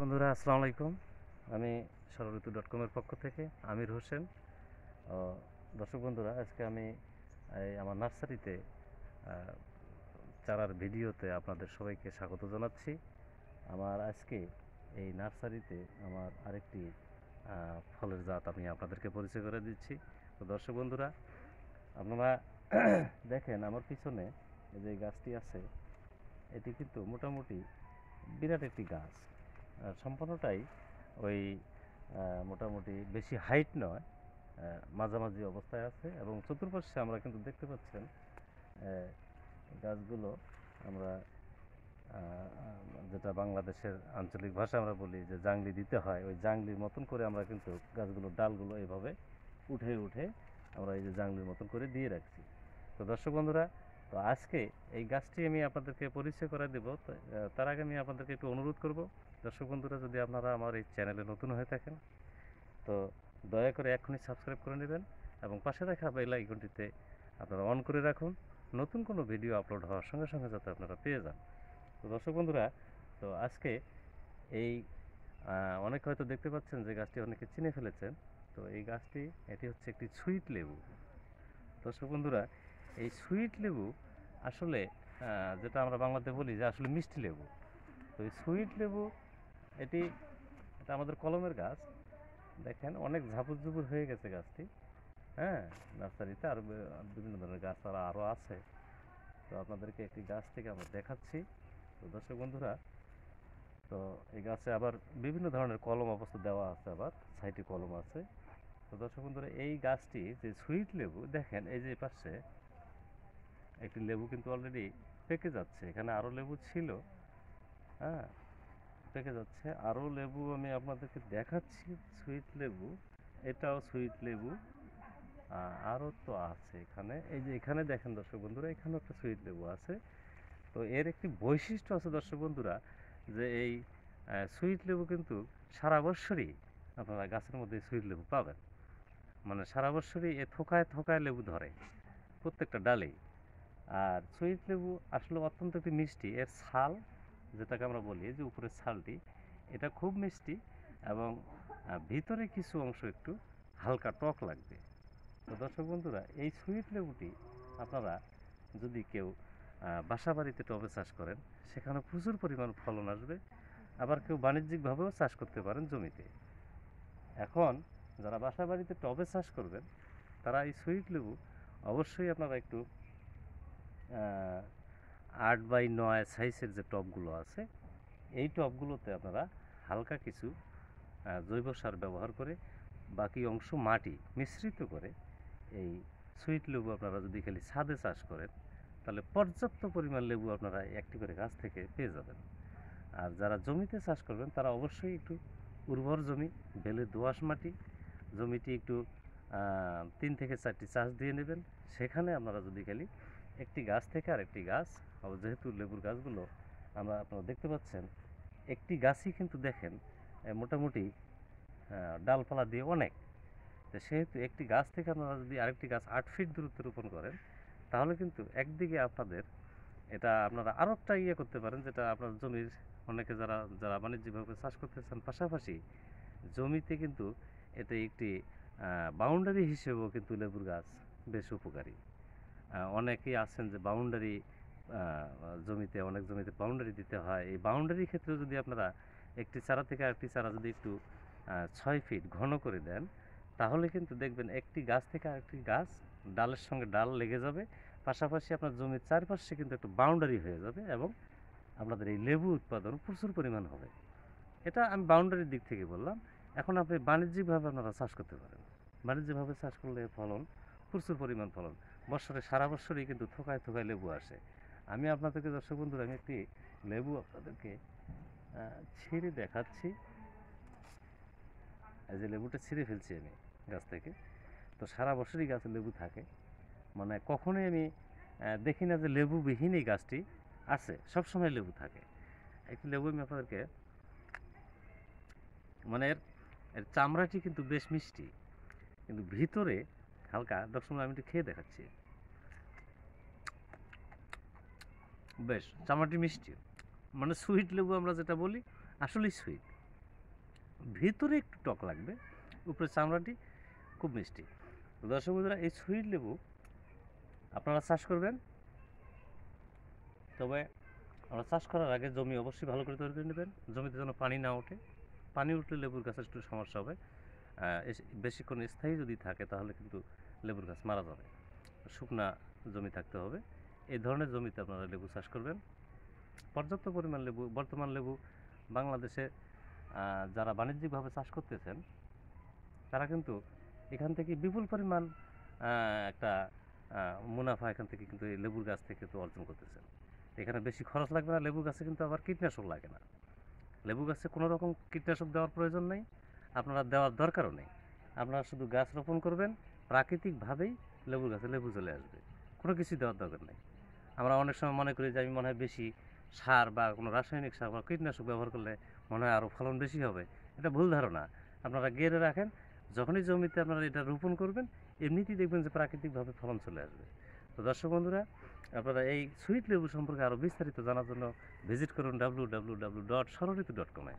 বন্ধুরা, আসসালামু আলাইকুম। আমি সরলঋতু.com-এর পক্ষ থেকে আমির হোসেন। দর্শক বন্ধুরা, আজকে আমি আমার নার্সারিতে চারার ভিডিওতে আপনাদের সবাইকে স্বাগত জানাচ্ছি। আমার আজকে এই নার্সারিতে আমার আরেকটি ফলের জাত আমি আপনাদেরকে পরিচয় করে দিচ্ছি। তো দর্শক বন্ধুরা, আপনারা দেখেন আমার পিছনে যে গাছটি আছে, এটি কিন্তু মোটামুটি বিরাট একটি গাছ। সম্পূর্ণটাই ওই মোটামুটি বেশি হাইট নয়, মাঝামাঝি অবস্থায় আছে এবং চতুর্পাশে আমরা কিন্তু দেখতে পাচ্ছেন গাছগুলো আমরা যেটা বাংলাদেশের আঞ্চলিক ভাষা আমরা বলি যে জাংলি দিতে হয়, ওই জাংলির মতন করে আমরা কিন্তু গাছগুলোর ডালগুলো এইভাবে উঠে উঠে আমরা এই যে জাংলির মতন করে দিয়ে রাখছি। তো দর্শক বন্ধুরা, তো আজকে এই গাছটি আমি আপনাদেরকে পরিচয় করে দেব। তার আগে আমি আপনাদেরকে একটু অনুরোধ করব, দর্শক বন্ধুরা, যদি আপনারা আমার এই চ্যানেলে নতুন হয়ে থাকেন তো দয়া করে এখনই সাবস্ক্রাইব করে নেবেন এবং পাশে রাখা বেল আইকনটিতে আপনারা অন করে রাখুন, নতুন কোনো ভিডিও আপলোড হওয়ার সঙ্গে সঙ্গে যাতে আপনারা পেয়ে যান। তো দর্শক বন্ধুরা, তো আজকে এই অনেকে হয়তো দেখতে পাচ্ছেন যে গাছটি অনেকে চিনে ফেলেছেন। তো এই গাছটি, এটি হচ্ছে একটি সুইট লেবু। দর্শক বন্ধুরা, এই সুইট লেবু আসলে যেটা আমরা বাংলাতে বলি যে আসলে মিষ্টি লেবু। তো এই সুইট লেবু এটা আমাদের কলমের গাছ। দেখেন অনেক ঝাপুর ঝুপুর হয়ে গেছে গাছটি। হ্যাঁ, নার্সারিতে আরও বিভিন্ন ধরনের গাছ আরও আছে। তো আপনাদেরকে একটি গাছ থেকে আমরা দেখাচ্ছি। তো দর্শক বন্ধুরা, তো এই গাছে আবার বিভিন্ন ধরনের কলম অবস্থা দেওয়া আছে, আবার সাইডে কলম আছে। তো দর্শক বন্ধুরা, এই গাছটি যে সুইট লেবু, দেখেন এই যে পাশে একটি লেবু কিন্তু অলরেডি পেকে যাচ্ছে। এখানে আরও লেবু ছিল, হ্যাঁ, পেকে যাচ্ছে। আরও লেবু আমি আপনাদেরকে দেখাচ্ছি, সুইট লেবু, এটাও সুইট লেবু। আরও তো আছে এখানে, এই যে এখানে দেখেন দর্শক বন্ধুরা, এখানেও একটা সুইট লেবু আছে। তো এর একটি বৈশিষ্ট্য আছে দর্শক বন্ধুরা, যে এই সুইট লেবু কিন্তু সারা বছরই আপনারা গাছের মধ্যে সুইট লেবু পাবেন। মানে সারা বছরই এ থোকায় থোকায় লেবু ধরে প্রত্যেকটা ডালেই। আর সুইট লেবু আসলে অত্যন্ত একটি মিষ্টি। এর ছাল, যেটাকে আমরা বলি যে উপরের ছালটি, এটা খুব মিষ্টি এবং ভিতরে কিছু অংশ একটু হালকা টক লাগবে। তো দর্শক বন্ধুরা, এই সুইট লেবুটি আপনারা যদি কেউ বাসা বাড়িতে টবে চাষ করেন, সেখানে প্রচুর পরিমাণ ফলন আসবে। আবার কেউ বাণিজ্যিকভাবেও চাষ করতে পারেন জমিতে। এখন যারা বাসা বাড়িতে টবে চাষ করবেন, তারা এই সুইট লেবু অবশ্যই আপনারা একটু 8x9 সাইজের যে টবগুলো আছে, এই টবগুলোতে আপনারা হালকা কিছু জৈব সার ব্যবহার করে বাকি অংশ মাটি মিশ্রিত করে এই সুইট লেবু আপনারা যদি খালি ছাদে চাষ করেন, তাহলে পর্যাপ্ত পরিমাণ লেবু আপনারা একটি করে গাছ থেকে পেয়ে যাবেন। আর যারা জমিতে চাষ করবেন, তারা অবশ্যই একটু উর্বর জমি, বেলে দোআঁশ মাটি, জমিটি একটু 3 থেকে 4টি চাষ দিয়ে নেবেন। সেখানে আপনারা যদি খালি একটি গাছ থেকে আরেকটি গাছ, যেহেতু লেবুর গাছগুলো আপনারা দেখতে পাচ্ছেন, একটি গাছই কিন্তু দেখেন মোটামুটি ডালপালা দিয়ে অনেক। তো সেহেতু একটি গাছ থেকে আপনারা যদি আরেকটি গাছ 8 ফিট দূরত্বে রোপণ করেন, তাহলে কিন্তু একদিকে আপনাদের এটা আপনারা আরও একটা ইয়ে করতে পারেন, যেটা আপনার জমির অনেকে যারা যারা বাণিজ্যিকভাবে চাষ করতে চান, পাশাপাশি জমিতে কিন্তু এটা একটি বাউন্ডারি হিসেবেও কিন্তু লেবুর গাছ বেশ উপকারী। অনেকেই আছেন যে বাউন্ডারি জমিতে, অনেক জমিতে বাউন্ডারি দিতে হয়। এই বাউন্ডারির ক্ষেত্রে যদি আপনারা একটি চারা থেকে আরেকটি চারা যদি একটু 6 ফিট ঘন করে দেন, তাহলে কিন্তু দেখবেন একটি গাছ থেকে আরেকটি গাছ ডালের সঙ্গে ডাল লেগে যাবে। পাশাপাশি আপনার জমির চারপাশে কিন্তু একটু বাউন্ডারি হয়ে যাবে এবং আপনাদের এই লেবু উৎপাদন প্রচুর পরিমাণ হবে। এটা আমি বাউন্ডারির দিক থেকে বললাম। এখন আপনি বাণিজ্যিকভাবে আপনারা চাষ করতে পারেন। বাণিজ্যিকভাবে চাষ করলে ফলন, প্রচুর পরিমাণ ফলন, বছরে সারা বছরই কিন্তু থোকায় থোকায় লেবু আসে। আমি আপনাদেরকে, দর্শক বন্ধুরা, আমি একটি লেবু আপনাদেরকে ছিঁড়ে দেখাচ্ছি। এই যে লেবুটা ছিঁড়ে ফেলছি আমি গাছ থেকে। তো সারা বছরই গাছে লেবু থাকে, মানে কখনোই আমি দেখি না যে লেবুবিহীন এই গাছটি আছে, সবসময় লেবু থাকে। একটি লেবু আমি আপনাদেরকে, মানে এর চামড়াটি কিন্তু বেশ মিষ্টি, কিন্তু ভিতরে হালকা, দর্শক আমি একটু খেয়ে দেখাচ্ছি। বেশ চামড়াটি মিষ্টি, মানে সুইট লেবু আমরা যেটা বলি, আসলেই সুইট। ভিতরে একটু টক লাগবে, উপরে চামড়াটি খুব মিষ্টি। তো দর্শক বন্ধুরা, এই সুইট লেবু আপনারা চাষ করবেন, তবে আমরা চাষ করার আগে জমি অবশ্যই ভালো করে তৈরি করে নেবেন। জমিতে যেন পানি না ওঠে, পানি উঠলে লেবুর গাছের একটু সমস্যা হবে। বেশিক্ষণ স্থায়ী যদি থাকে তাহলে কিন্তু লেবুর গাছ মারা যাবে। শুকনা জমি থাকতে হবে। এই ধরনের জমিতে আপনারা লেবু চাষ করবেন। পর্যাপ্ত পরিমাণ লেবু, বর্তমান লেবু বাংলাদেশে যারা বাণিজ্যিকভাবে চাষ করতেছেন তারা কিন্তু এখান থেকে বিপুল পরিমাণ একটা মুনাফা এখান থেকে কিন্তু এই লেবুর গাছ থেকে তো অর্জন করতেছেন। এখানে বেশি খরচ লাগবে না, লেবু গাছে কিন্তু আবার কীটনাশক লাগে না। লেবু গাছে কোনো রকম কীটনাশক দেওয়ার প্রয়োজন নেই, আপনারা দেওয়ার দরকারও নেই। আপনারা শুধু গাছ রোপণ করবেন, প্রাকৃতিকভাবেই লেবু গাছে লেবু চলে আসবে, কোনো কিছু দেওয়ার দরকার নেই। আমরা অনেক সময় মনে করি যে আমি মনে হয় বেশি সার বা কোনো রাসায়নিক সার বা কীটনাশক ব্যবহার করলে মনে হয় আরও ফলন বেশি হবে। এটা ভুল ধারণা। আপনারা গেড়ে রাখেন, যখনই জমিতে আপনারা এটা রোপণ করবেন এমনিতেই দেখবেন যে প্রাকৃতিকভাবে ফলন চলে আসবে। তো দর্শক বন্ধুরা, আপনারা এই সুইট লেবু সম্পর্কে আরও বিস্তারিত জানার জন্য ভিজিট করুন www.sororitu.com-এ।